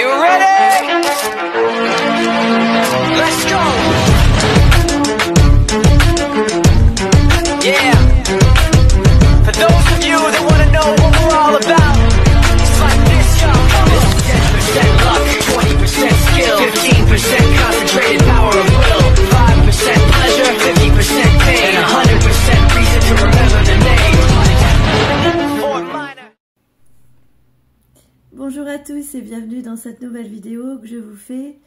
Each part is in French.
You ready? Let's go! Yeah! For those of you that want to know what we're all about, it's like this, y'all. This is 10% luck, 20% skill, 15% concentrated power of will, 5% pleasure, 50% pain, and 100% reason to remember the name. Fort Minor. Bonjour à tous et bienvenue dans cette nouvelle vidéo que je vous fais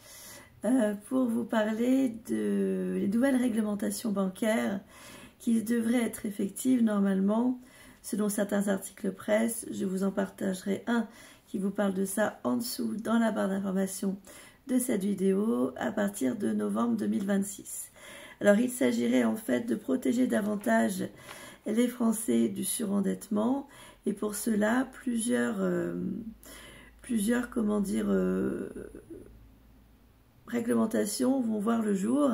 pour vous parler des nouvelles réglementations bancaires qui devraient être effectives normalement selon certains articles presse. Je vous en partagerai un qui vous parle de ça en dessous dans la barre d'information de cette vidéo à partir de novembre 2026. Alors il s'agirait en fait de protéger davantage les Français du surendettement et pour cela plusieurs réglementations vont voir le jour.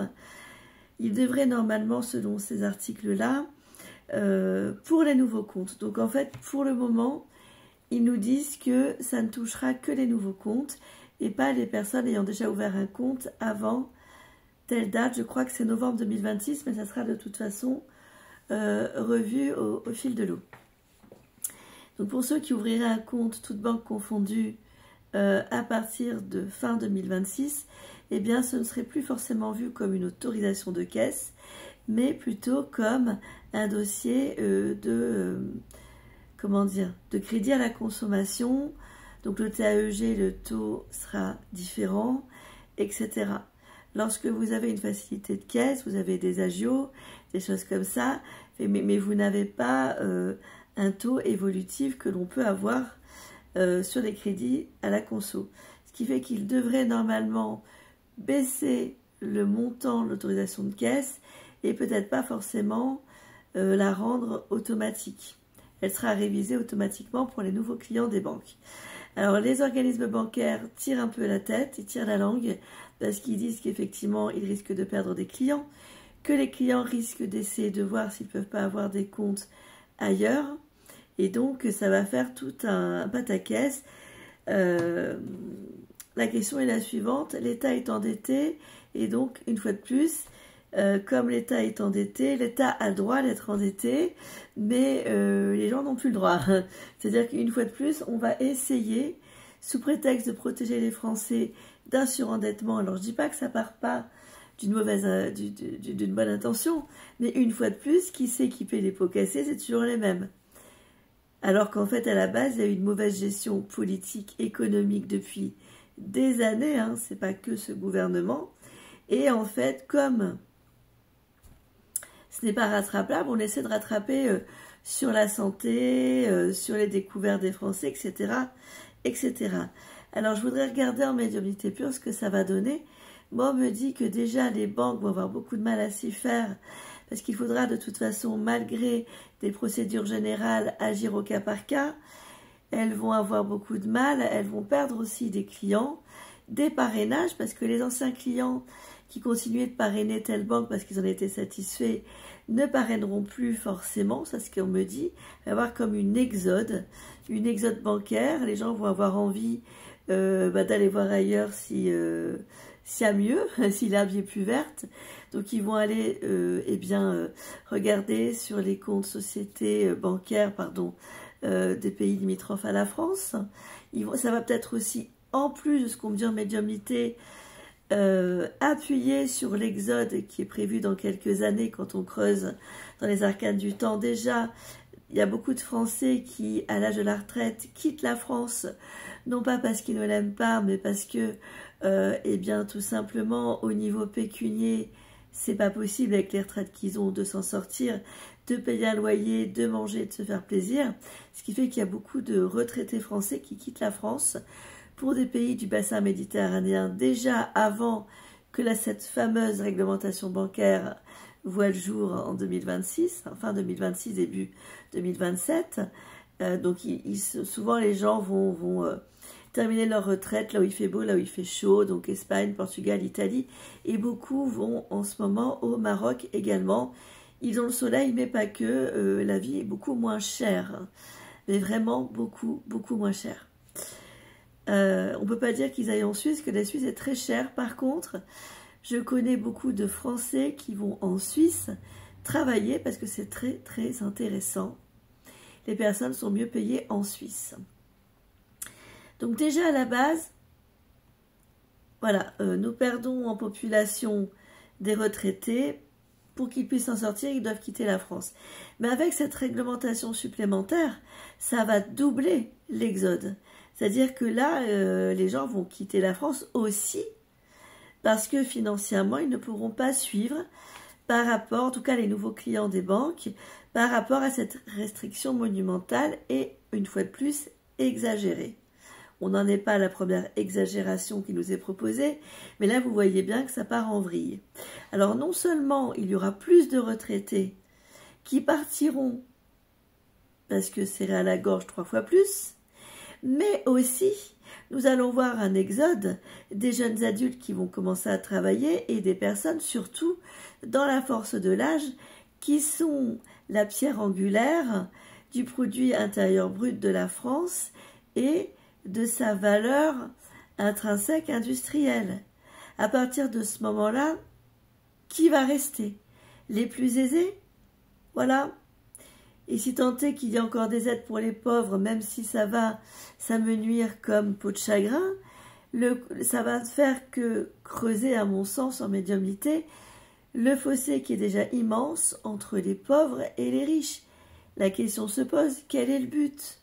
Il devrait normalement, selon ces articles-là, pour les nouveaux comptes. Donc en fait, pour le moment, ils nous disent que ça ne touchera que les nouveaux comptes et pas les personnes ayant déjà ouvert un compte avant telle date. Je crois que c'est novembre 2026, mais ça sera de toute façon revu au fil de l'eau. Donc pour ceux qui ouvriraient un compte, toutes banques confondues, à partir de fin 2026, eh bien ce ne serait plus forcément vu comme une autorisation de caisse, mais plutôt comme un dossier de crédit à la consommation. Donc le TAEG, le taux sera différent, etc. Lorsque vous avez une facilité de caisse, vous avez des agios, des choses comme ça, mais vous n'avez pas un taux évolutif que l'on peut avoir sur les crédits à la conso. Ce qui fait qu'il devrait normalement baisser le montant de l'autorisation de caisse et peut-être pas forcément la rendre automatique. Elle sera révisée automatiquement pour les nouveaux clients des banques. Alors les organismes bancaires tirent un peu la tête, ils tirent la langue parce qu'ils disent qu'effectivement ils risquent de perdre des clients, que les clients risquent d'essayer de voir s'ils ne peuvent pas avoir des comptes ailleurs. Et donc, ça va faire tout un pataquès. La question est la suivante. L'État est endetté. Et donc, une fois de plus, comme l'État est endetté, l'État a le droit d'être endetté. Mais les gens n'ont plus le droit. C'est-à-dire qu'une fois de plus, on va essayer, sous prétexte de protéger les Français d'un surendettement. Alors, je ne dis pas que ça ne part pas d'une bonne intention. Mais une fois de plus, qui sait qui paie les pots cassés, c'est toujours les mêmes. Alors qu'en fait, à la base, il y a eu une mauvaise gestion politique, économique depuis des années, hein, c'est pas que ce gouvernement. Et en fait, comme ce n'est pas rattrapable, on essaie de rattraper sur la santé, sur les découvertes des Français, etc., etc. Alors, je voudrais regarder en médiumnité pure ce que ça va donner. Moi, on me dit que déjà, les banques vont avoir beaucoup de mal à s'y faire parce qu'il faudra de toute façon, malgré des procédures générales, agir au cas par cas. Elles vont avoir beaucoup de mal, elles vont perdre aussi des clients, des parrainages, parce que les anciens clients qui continuaient de parrainer telle banque parce qu'ils en étaient satisfaits, ne parraineront plus forcément, c'est ce qu'on me dit. Il va y avoir comme une exode bancaire, les gens vont avoir envie d'aller voir ailleurs s'il y a mieux, si l'herbe est plus verte. Donc ils vont aller regarder sur les comptes sociétés bancaires des pays limitrophes à la France. Ça va peut-être aussi, en plus de ce qu'on me dit en médiumnité, appuyer sur l'exode qui est prévu dans quelques années quand on creuse dans les arcanes du temps. Déjà, il y a beaucoup de Français qui, à l'âge de la retraite, quittent la France, non pas parce qu'ils ne l'aiment pas, mais parce que, tout simplement, au niveau pécunier, c'est pas possible avec les retraites qu'ils ont de s'en sortir, de payer un loyer, de manger, de se faire plaisir. Ce qui fait qu'il y a beaucoup de retraités français qui quittent la France pour des pays du bassin méditerranéen déjà avant que cette fameuse réglementation bancaire voit le jour en 2026, fin 2026, début 2027. Donc souvent les gens vont terminer leur retraite là où il fait beau, là où il fait chaud, donc Espagne, Portugal, Italie, et beaucoup vont en ce moment au Maroc également. Ils ont le soleil, mais pas que, la vie est beaucoup moins chère, mais vraiment beaucoup, beaucoup moins chère. On ne peut pas dire qu'ils aillent en Suisse, que la Suisse est très chère. Par contre, je connais beaucoup de Français qui vont en Suisse travailler parce que c'est très très intéressant. Les personnes sont mieux payées en Suisse. Donc déjà à la base, voilà, nous perdons en population des retraités. Pour qu'ils puissent s'en sortir, ils doivent quitter la France. Mais avec cette réglementation supplémentaire, ça va doubler l'exode. C'est-à-dire que là, les gens vont quitter la France aussi parce que financièrement, ils ne pourront pas suivre par rapport, en tout cas les nouveaux clients des banques, par rapport à cette restriction monumentale et, une fois de plus, exagérée. On n'en est pas à la première exagération qui nous est proposée, mais là, vous voyez bien que ça part en vrille. Alors, non seulement il y aura plus de retraités qui partiront parce que c'est à la gorge 3 fois plus, mais aussi, nous allons voir un exode des jeunes adultes qui vont commencer à travailler et des personnes, surtout dans la force de l'âge, qui sont la pierre angulaire du produit intérieur brut de la France et de sa valeur intrinsèque industrielle. À partir de ce moment-là, qui va rester? Les plus aisés? Voilà. Et si tant est qu'il y a encore des aides pour les pauvres, même si ça va s'amenuire comme peau de chagrin, ça va faire que creuser, à mon sens, en médiumnité, le fossé qui est déjà immense entre les pauvres et les riches. La question se pose, quel est le but?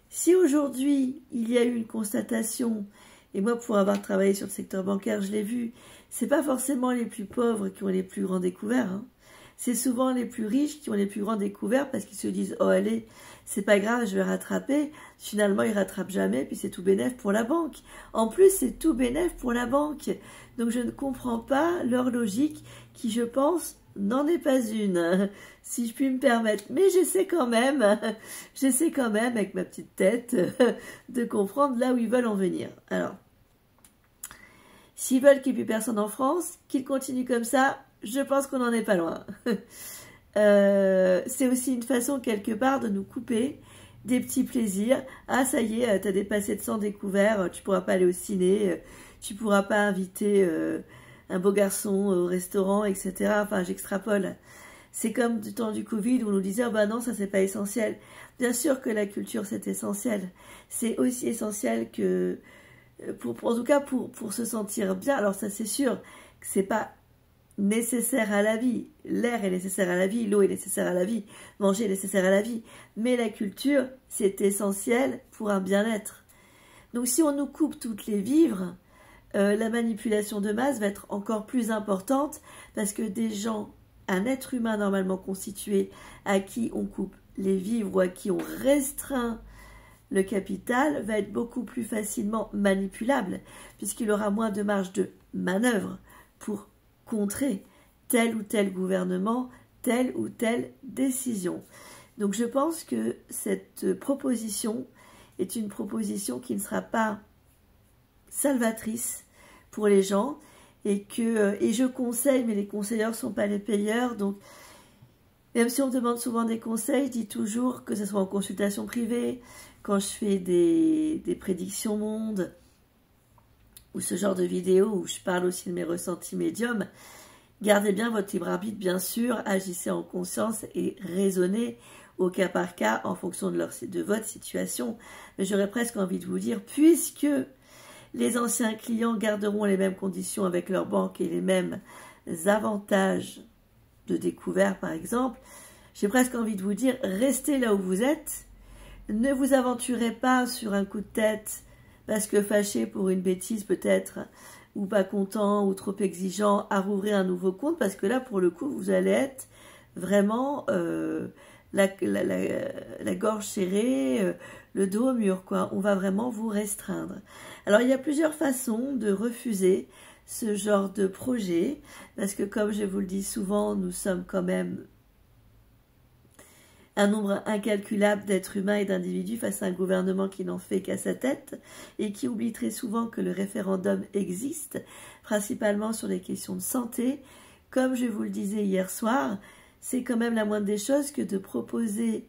Si aujourd'hui, il y a eu une constatation, et moi pour avoir travaillé sur le secteur bancaire, je l'ai vu, c'est pas forcément les plus pauvres qui ont les plus grands découverts, hein. C'est souvent les plus riches qui ont les plus grands découverts parce qu'ils se disent « Oh allez, c'est pas grave, je vais rattraper ». Finalement, ils rattrapent jamais, puis c'est tout bénef pour la banque. En plus, c'est tout bénef pour la banque. Donc je ne comprends pas leur logique qui, je pense, n'en est pas une, si je puis me permettre. Mais j'essaie quand même, avec ma petite tête, de comprendre là où ils veulent en venir. Alors, s'ils veulent qu'il n'y ait plus personne en France, qu'ils continuent comme ça, je pense qu'on n'en est pas loin. C'est aussi une façon, quelque part, de nous couper des petits plaisirs. Ah, ça y est, tu as dépassé de 100 découverts, tu ne pourras pas aller au ciné, tu ne pourras pas inviter un beau garçon au restaurant, etc. Enfin, j'extrapole. C'est comme du temps du Covid où on nous disait « Oh ben non, ça c'est pas essentiel ». Bien sûr que la culture c'est essentiel. C'est aussi essentiel que, en tout cas pour se sentir bien. Alors ça c'est sûr que c'est pas nécessaire à la vie. L'air est nécessaire à la vie, l'eau est nécessaire à la vie, manger est nécessaire à la vie. Mais la culture, c'est essentiel pour un bien-être. Donc si on nous coupe toutes les vivres, la manipulation de masse va être encore plus importante parce que des gens, un être humain normalement constitué, à qui on coupe les vivres ou à qui on restreint le capital, va être beaucoup plus facilement manipulable puisqu'il aura moins de marge de manœuvre pour contrer tel ou tel gouvernement, telle ou telle décision. Donc je pense que cette proposition est une proposition qui ne sera pas salvatrice pour les gens et je conseille, mais les conseilleurs ne sont pas les payeurs, donc même si on me demande souvent des conseils, je dis toujours que ce soit en consultation privée, quand je fais des prédictions monde, ou ce genre de vidéos où je parle aussi de mes ressentis médiums, gardez bien votre libre arbitre, bien sûr, agissez en conscience et raisonnez au cas par cas en fonction de votre situation. Mais j'aurais presque envie de vous dire, puisque les anciens clients garderont les mêmes conditions avec leur banque et les mêmes avantages de découvert, par exemple, j'ai presque envie de vous dire, restez là où vous êtes, ne vous aventurez pas sur un coup de tête parce que fâché pour une bêtise peut-être, ou pas content, ou trop exigeant, à rouvrir un nouveau compte, parce que là, pour le coup, vous allez être vraiment la gorge serrée, le dos au mur, quoi. On va vraiment vous restreindre. Alors, il y a plusieurs façons de refuser ce genre de projet, parce que comme je vous le dis souvent, nous sommes quand même un nombre incalculable d'êtres humains et d'individus face à un gouvernement qui n'en fait qu'à sa tête et qui oublie très souvent que le référendum existe, principalement sur les questions de santé. Comme je vous le disais hier soir, c'est quand même la moindre des choses que de proposer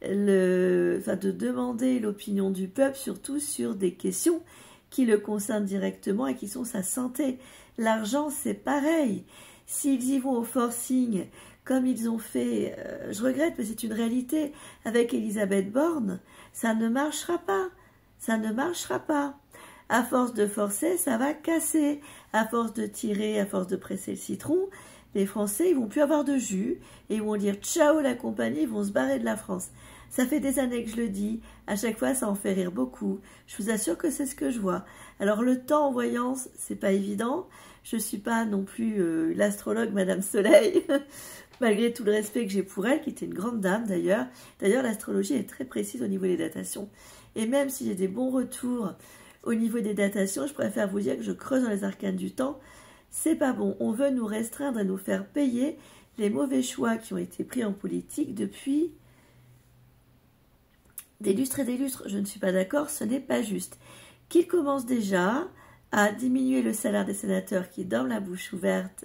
de demander l'opinion du peuple, surtout sur des questions qui le concernent directement et qui sont sa santé. L'argent, c'est pareil. S'ils y vont au forcing, comme ils ont fait, je regrette, mais c'est une réalité, avec Elisabeth Borne, ça ne marchera pas. Ça ne marchera pas. À force de forcer, ça va casser. À force de tirer, à force de presser le citron, les Français, ils vont plus avoir de jus et ils vont dire ciao la compagnie, ils vont se barrer de la France. Ça fait des années que je le dis, à chaque fois ça en fait rire beaucoup. Je vous assure que c'est ce que je vois. Alors le temps en voyance, c'est pas évident. Je suis pas non plus l'astrologue Madame Soleil, malgré tout le respect que j'ai pour elle, qui était une grande dame d'ailleurs. D'ailleurs l'astrologie est très précise au niveau des datations. Et même si j'ai des bons retours au niveau des datations, je préfère vous dire que je creuse dans les arcanes du temps. C'est pas bon. On veut nous restreindre et nous faire payer les mauvais choix qui ont été pris en politique depuis des lustres et des lustres. Je ne suis pas d'accord, ce n'est pas juste. Qu'ils commencent déjà à diminuer le salaire des sénateurs qui dorment la bouche ouverte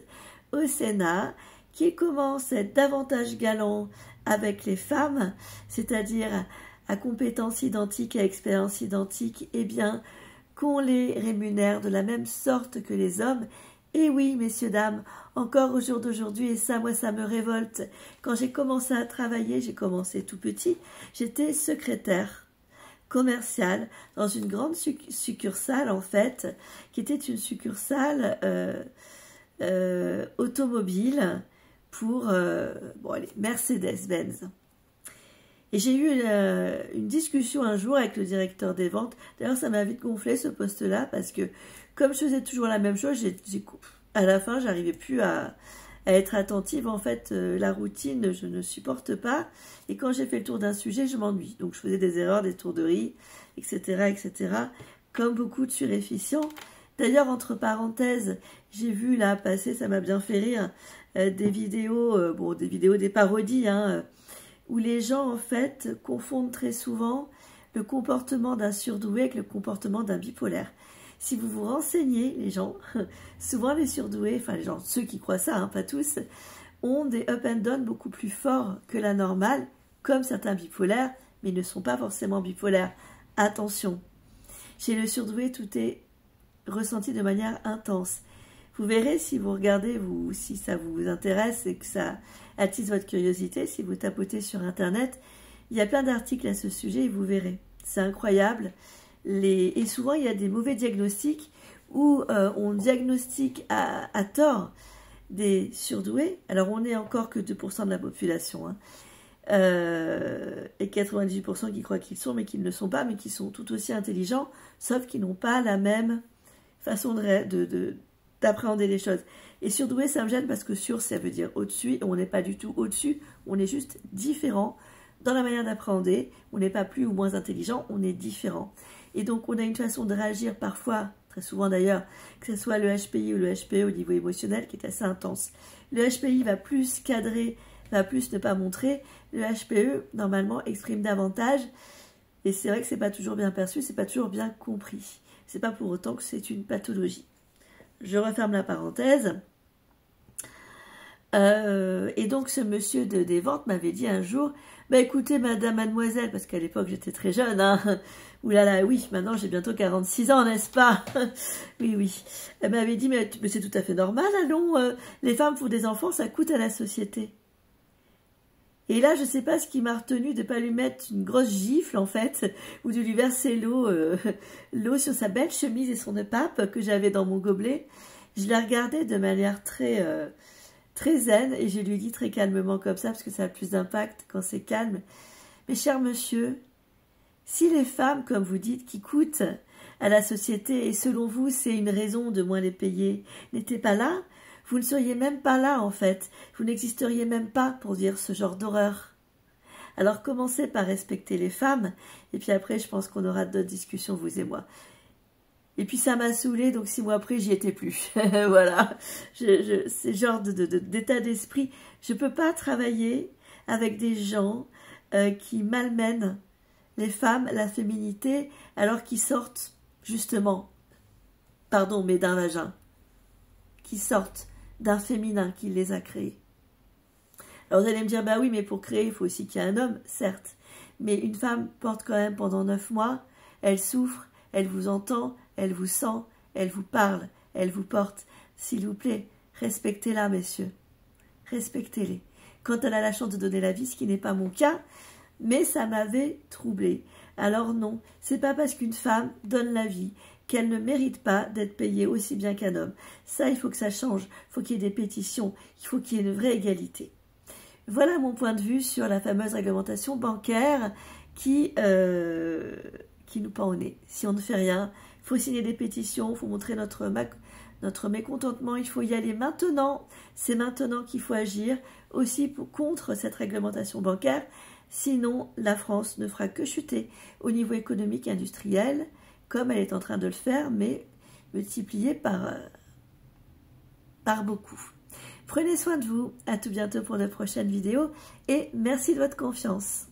au Sénat, qu'ils commencent à être davantage galants avec les femmes, c'est-à-dire à compétences identiques, à expérience identique, eh bien, qu'on les rémunère de la même sorte que les hommes. Et oui, messieurs, dames, encore au jour d'aujourd'hui, et ça, moi, ça me révolte. Quand j'ai commencé à travailler, j'ai commencé tout petit, j'étais secrétaire commerciale dans une grande succursale, en fait, qui était une succursale automobile pour Mercedes-Benz. Et j'ai eu une discussion un jour avec le directeur des ventes. D'ailleurs, ça m'a vite gonflé ce poste-là parce que comme je faisais toujours la même chose, à la fin, j'arrivais plus à être attentive. En fait, la routine, je ne supporte pas. Et quand j'ai fait le tour d'un sujet, je m'ennuie. Donc, je faisais des erreurs, des tourderies, etc., etc. Comme beaucoup de suréfficients. D'ailleurs, entre parenthèses, j'ai vu là passer, ça m'a bien fait rire, des vidéos, des parodies, où les gens, en fait, confondent très souvent le comportement d'un surdoué avec le comportement d'un bipolaire. Si vous vous renseignez, les gens, souvent les surdoués, enfin les gens, ceux qui croient ça, pas tous, ont des up and down beaucoup plus forts que la normale, comme certains bipolaires, mais ils ne sont pas forcément bipolaires. Attention, chez le surdoué, tout est ressenti de manière intense. Vous verrez si vous regardez, si ça vous intéresse et que ça attise votre curiosité, si vous tapotez sur Internet, il y a plein d'articles à ce sujet et vous verrez. C'est incroyable. Et souvent, il y a des mauvais diagnostics où on diagnostique à tort des surdoués. Alors, on n'est encore que 2% de la population. Et 98% qui croient qu'ils sont, mais qu'ils ne le sont pas, mais qui sont tout aussi intelligents, sauf qu'ils n'ont pas la même façon d'appréhender les choses. Et surdoué, ça me gêne parce que sur, ça veut dire au-dessus, et on n'est pas du tout au-dessus, on est juste différent dans la manière d'appréhender, on n'est pas plus ou moins intelligent, on est différent. Et donc, on a une façon de réagir parfois, très souvent d'ailleurs, que ce soit le HPI ou le HPE au niveau émotionnel, qui est assez intense. Le HPI va plus cadrer, va plus ne pas montrer. Le HPE, normalement, exprime davantage. Et c'est vrai que c'est pas toujours bien perçu, c'est pas toujours bien compris. C'est pas pour autant que c'est une pathologie. Je referme la parenthèse. Et donc, ce monsieur des ventes m'avait dit un jour, bah écoutez, mademoiselle, parce qu'à l'époque j'étais très jeune, oulala, oui, maintenant j'ai bientôt 46 ans, n'est-ce pas? Oui, oui. Elle m'avait dit, mais c'est tout à fait normal, allons, les femmes pour des enfants, ça coûte à la société. Et là, je ne sais pas ce qui m'a retenu de ne pas lui mettre une grosse gifle, en fait, ou de lui verser l'eau sur sa belle chemise et son épape que j'avais dans mon gobelet. Je la regardais de manière très zen et je lui ai dit très calmement comme ça, parce que ça a plus d'impact quand c'est calme. Mais cher monsieur, si les femmes, comme vous dites, qui coûtent à la société, et selon vous, c'est une raison de moins les payer, n'étaient pas là, vous ne seriez même pas là, en fait. Vous n'existeriez même pas pour dire ce genre d'horreur. Alors, commencez par respecter les femmes. Et puis après, je pense qu'on aura d'autres discussions, vous et moi. Et puis, ça m'a saoulée, donc 6 mois après, j'y étais plus. Voilà. C'est genre d'état d'esprit. Je ne peux pas travailler avec des gens qui malmènent les femmes, la féminité, alors qu'ils sortent, justement, pardon, mais d'un vagin. Qui sortent d'un féminin qui les a créés. Alors vous allez me dire, bah oui, mais pour créer, il faut aussi qu'il y ait un homme, certes. mais une femme porte quand même pendant 9 mois, elle souffre, elle vous entend, elle vous sent, elle vous parle, elle vous porte. S'il vous plaît, respectez-la, messieurs. Respectez-les. Quand elle a la chance de donner la vie, ce qui n'est pas mon cas, mais ça m'avait troublée. Alors non, c'est pas parce qu'une femme donne la vie qu'elle ne mérite pas d'être payée aussi bien qu'un homme. Ça, il faut que ça change. Il faut qu'il y ait des pétitions. Il faut qu'il y ait une vraie égalité. Voilà mon point de vue sur la fameuse réglementation bancaire qui nous pend au nez. Si on ne fait rien, il faut signer des pétitions, il faut montrer notre mécontentement, il faut y aller maintenant. C'est maintenant qu'il faut agir aussi contre cette réglementation bancaire. Sinon, la France ne fera que chuter au niveau économique et industriel, comme elle est en train de le faire, mais multiplié par beaucoup. Prenez soin de vous, à tout bientôt pour de prochaines vidéos, et merci de votre confiance.